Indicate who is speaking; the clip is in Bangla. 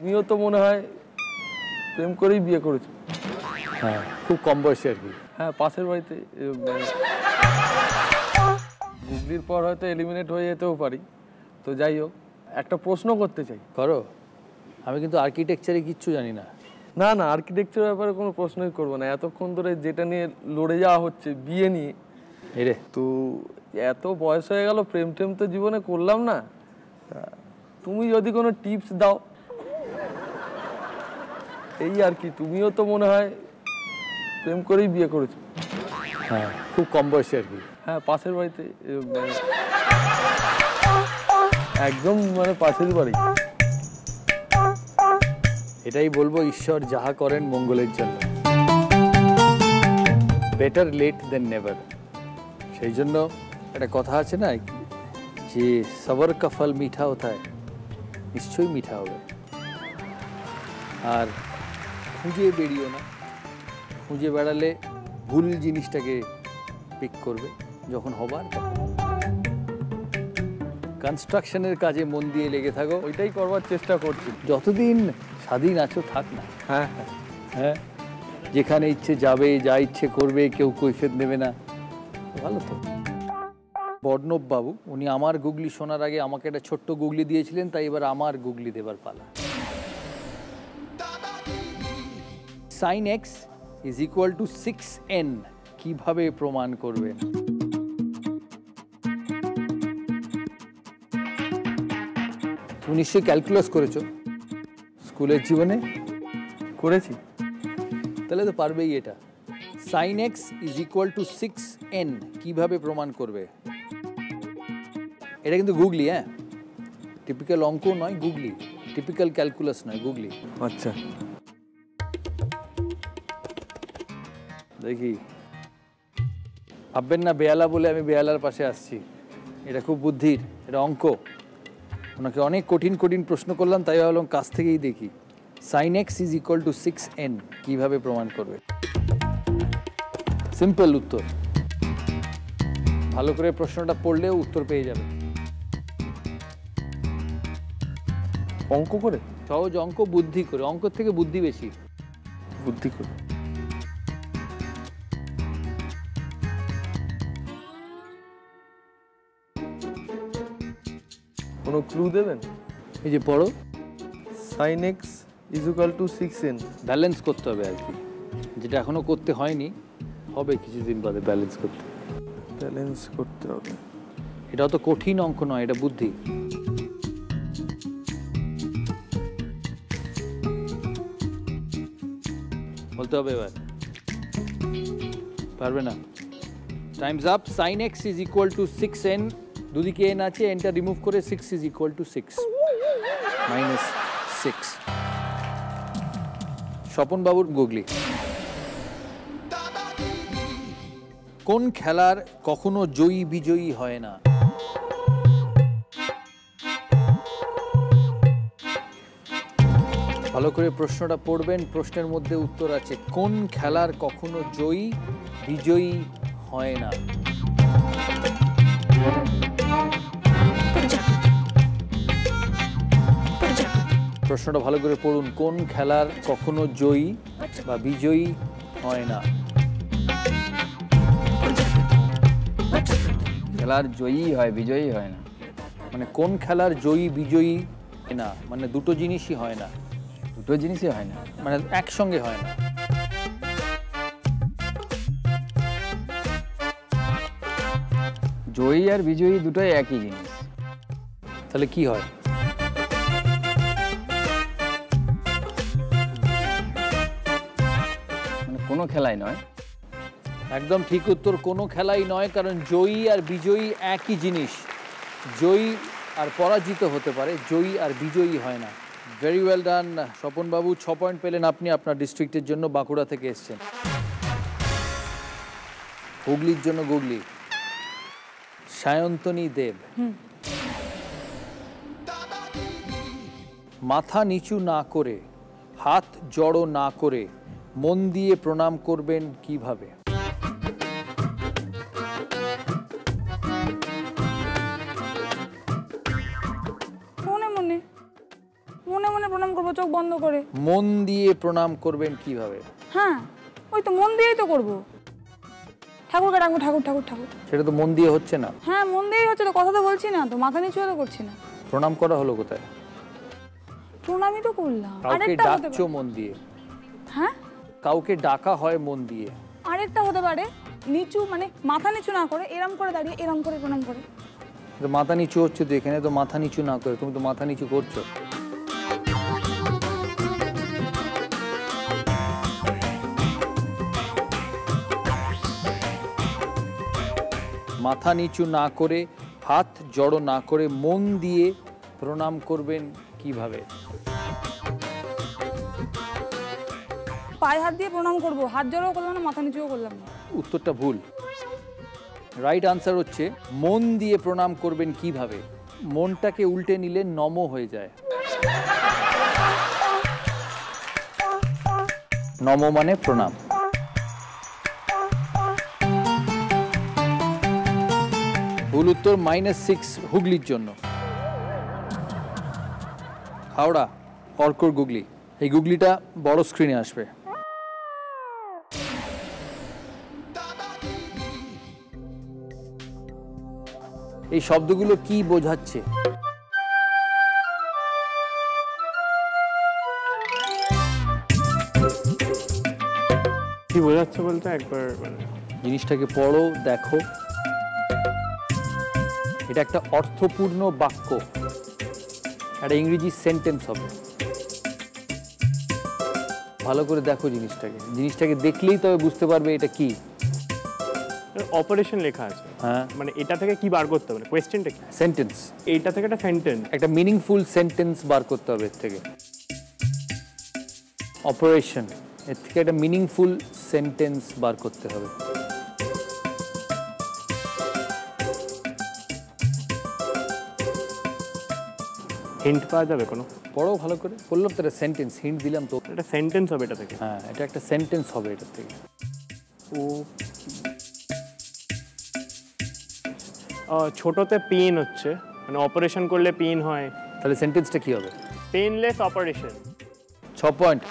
Speaker 1: তুমিও তো মনে হয় প্রেম করেই বিয়ে করেছো।
Speaker 2: হ্যাঁ, খুব কম বয়সে আর কি।
Speaker 1: হ্যাঁ, পাশের বাড়িতে। গুগলির পর হয়তো এলিমিনেট হয়ে যেতেও পারি। তো যাই হোক, একটা প্রশ্ন করতে চাই।
Speaker 2: করো। আমি কিন্তু আর্কিটেকচারে কিচ্ছু জানি না।
Speaker 1: না না, আর্কিটেকচারের ব্যাপারে কোনো প্রশ্নই করবো না। এতক্ষণ ধরে যেটা নিয়ে লড়ে যাওয়া হচ্ছে, বিয়ে নিয়ে,
Speaker 2: এরে
Speaker 1: তো এত বয়স হয়ে গেল, প্রেম টেম তো জীবনে করলাম না। তুমি যদি কোনো টিপস দাও, এই আর কি। তুমিও তো মনে হয় প্রেম করেই বিয়ে করেছো।
Speaker 2: হ্যাঁ, খুব কম বয়সে আর কি।
Speaker 1: হ্যাঁ, পাশের বাড়িতে, একদম মানে পাশের বাড়ি।
Speaker 2: এটাই বলবো, ঈশ্বর যাহা করেন মঙ্গলের জন্য। বেটার লেট দেন নেভার। সেই জন্য একটা কথা আছে না, যে সবর কা ফল মিঠা হতা হয়, নিশ্চয়ই মিঠা হবে। আর খুঁজে বেরিও না। খুঁজে বেড়ালে ভুল জিনিসটাকে পিক করবে যখন হবার তখন। কনস্ট্রাকশনের কাজে মন দিয়ে লেগে থাকো,
Speaker 1: ওইটাই করবার চেষ্টা করছি।
Speaker 2: যতদিন স্বাধীন আছো থাক না।
Speaker 1: হ্যাঁ হ্যাঁ
Speaker 2: হ্যাঁ, যেখানে ইচ্ছে যাবে, যা ইচ্ছে করবে, কেউ কৈফিয়ত নেবে না। ভালো তো। বর্ণব বাবু, উনি আমার গুগলি শোনার আগে আমাকে একটা ছোট্ট গুগলি দিয়েছিলেন, তাই এবার আমার গুগলি দেবার পালা। sin x is equal to 6n কিভাবে প্রমাণ করবেন? তুমি নিশ্চয়ই ক্যালকুলাস করেছো স্কুলের জীবনে।
Speaker 1: করেছি।
Speaker 2: তাহলে তো পারবেই এটা। sin x is equal to 6n কিভাবে প্রমাণ করবে? এটা কিন্তু গুগলি, হ্যাঁ, টিপিক্যাল অঙ্ক নয়, গুগলি। টিপিক্যাল ক্যালকুলাস নয়, গুগলি।
Speaker 1: আচ্ছা,
Speaker 2: দেখি। ভাববেন না বেয়ালা বলে আমি বেয়ালার পাশে আসছি। এটা খুব বুদ্ধির, এটা অঙ্ক। ওনাকে অনেক কঠিন কঠিন প্রশ্ন করলাম, তাই ভাবলাম কাছ থেকেই দেখি। sin x is equal to 6n কিভাবে প্রমাণ করবে? সিম্পল উত্তর। ভালো করে প্রশ্নটা পড়লেও উত্তর পেয়ে যাবে।
Speaker 1: অঙ্ক করে?
Speaker 2: সহজ অঙ্ক, বুদ্ধি করে। অঙ্কের থেকে বুদ্ধি বেশি।
Speaker 1: বুদ্ধি করে। কোনো ক্লু দেবেন?
Speaker 2: এই যে পড়ো,
Speaker 1: sin x is equal to 6n।
Speaker 2: Balance করতে হবে আর কি, যেটা এখনো করতে হয়নি, হবে কিছুদিন বাদে ব্যালেন্স করতে।
Speaker 1: ব্যালেন্স করতে হবে।
Speaker 2: এটা অত কঠিন অঙ্ক নয়, এটা বুদ্ধি। বলতে হবে এবার। পারবে না? Times up. sin x is equal to 6n, দুদিকে n আছে, nটা রিমুভ করে 6 is equal to 6 minus 6। Swapan বাবুর গুগলি। কোন খেলার কখনো জয়ী বিজয়ী হয় না? ভালো করে প্রশ্নটা পড়বেন, প্রশ্নের মধ্যে উত্তর আছে। কোন খেলার কখনো জয়ী বিজয়ী হয় না? প্রশ্নটা ভালো করে পড়ুন। কোন খেলার কখনো জয়ী বা বিজয়ী হয় না?
Speaker 3: খেলার জয়ী হয়, বিজয়ী হয় না।
Speaker 2: মানে কোন খেলার জয়ী বিজয়ী না, মানে দুটো জিনিসই হয় না।
Speaker 3: দুটো জিনিসই হয় না,
Speaker 2: মানে একসঙ্গে হয় না।
Speaker 3: জয়ী আর বিজয়ী দুটোই একই জিনিস।
Speaker 2: তাহলে কি হয়?
Speaker 3: মানে কোনো খেলাই নয়।
Speaker 2: একদম ঠিক উত্তর, কোনো খেলাই নয়, কারণ জয়ী আর বিজয়ী একই জিনিস। জয়ী আর পরাজিত হতে পারে, জয়ী আর বিজয়ী হয় না। ভেরি ওয়েল ডান স্বপন বাবু, 6 পয়েন্ট পেলেন আপনি আপনার ডিস্ট্রিক্টের জন্য। বাঁকুড়া থেকে এসছেন। হুগলির জন্য গুগলি। সায়ন্তনী দেব। মাথা নিচু না করে, হাত জড়ো না করে, মন দিয়ে প্রণাম করবেন কিভাবে?
Speaker 4: মনে মনে মনে মনে প্রণাম করবো, চোখ বন্ধ করে।
Speaker 2: মন দিয়ে প্রণাম করবেন কিভাবে?
Speaker 4: হ্যাঁ, ওই তো মন দিয়েই তো করবো। ঠাকুরকে ডাকবো, ঠাকুর ঠাকুর ঠাকুর।
Speaker 2: সেটা তো মন দিয়ে হচ্ছে না।
Speaker 4: হ্যাঁ, মন দিয়েই হচ্ছে তো, কথা তো বলছি না তো, মাথা নিচু তো করছি না।
Speaker 2: প্রণাম করা হলো কোথায়?
Speaker 4: প্রণামই তো করলাম।
Speaker 2: কাউকে
Speaker 4: আরেকটা হতে
Speaker 2: ডাকছো
Speaker 4: পারে।
Speaker 2: মন দিয়ে।
Speaker 4: হ্যাঁ,
Speaker 2: কাউকে ডাকা হয় মন দিয়ে।
Speaker 4: আরেকটা হতে পারে নিচু, মানে মাথা নিচু না করে এরম করে দাঁড়িয়ে এরম করে প্রণাম করে।
Speaker 2: তো মাথা নিচু হচ্ছে তো, এখানে তো মাথা নিচু না করে তুমি তো মাথা নিচু করছো। মাথা নিচু না করে, হাত জড়ো না করে মন দিয়ে প্রণাম করবেন কিভাবে?
Speaker 4: পায়ে হাত দিয়ে প্রণাম করবো, হাত জড়ো করলাম না, মাথা নিচুও করলাম না।
Speaker 2: উত্তরটা ভুল। রাইট আনসার হচ্ছে মন দিয়ে প্রণাম করবেন কিভাবে। মনটাকে উল্টে নিলে নম হয়ে যায়। নম মানে প্রণাম। ভুল উত্তর, -6 হুগলির জন্য। হাওড়া অর্কর গুগলি। এই গুগলিটা বড় স্ক্রিনে আসবে। এই শব্দগুলো কি বোঝাচ্ছে?
Speaker 5: কি বোঝাচ্ছে বলতে একবার
Speaker 2: জিনিসটাকে পড়ো, দেখো। এটা একটা অর্থপূর্ণ বাক্য, একটা ইংরেজি সেন্টেন্স হবে। ভালো করে দেখো জিনিসটাকে। জিনিসটাকে দেখলেই তবে বুঝতে পারবে এটা কি।
Speaker 5: অপারেশন লেখা আছে।
Speaker 2: হ্যাঁ,
Speaker 5: মানে এটা থেকে কি বার করতে হবে? কোয়েশ্চেনটা কি?
Speaker 2: সেন্টেন্স।
Speaker 5: এইটা থেকে একটা সেন্টেন্স।
Speaker 2: একটা মিনিংফুল সেন্টেন্স বার করতে হবে এর থেকে। অপারেশন, এর থেকে একটা মিনিংফুল সেন্টেন্স বার করতে হবে।
Speaker 5: হিন্ট পাওয়া যাবে কোনো?
Speaker 2: পড়ো ভালো করে। বললাম তো একটা সেন্টেন্স, হিন্ট দিলাম তো।
Speaker 5: একটা সেন্টেন্স হবে এটা থেকে।
Speaker 2: হ্যাঁ, এটা একটা সেন্টেন্স হবে এটার থেকে।
Speaker 5: ছোটতে পেন হচ্ছে, মানে অপারেশন করলে পেন হয়।
Speaker 2: তাহলে সেন্টেন্সটা কি হবে?
Speaker 5: Painless operation.
Speaker 2: 6 পয়েন্ট।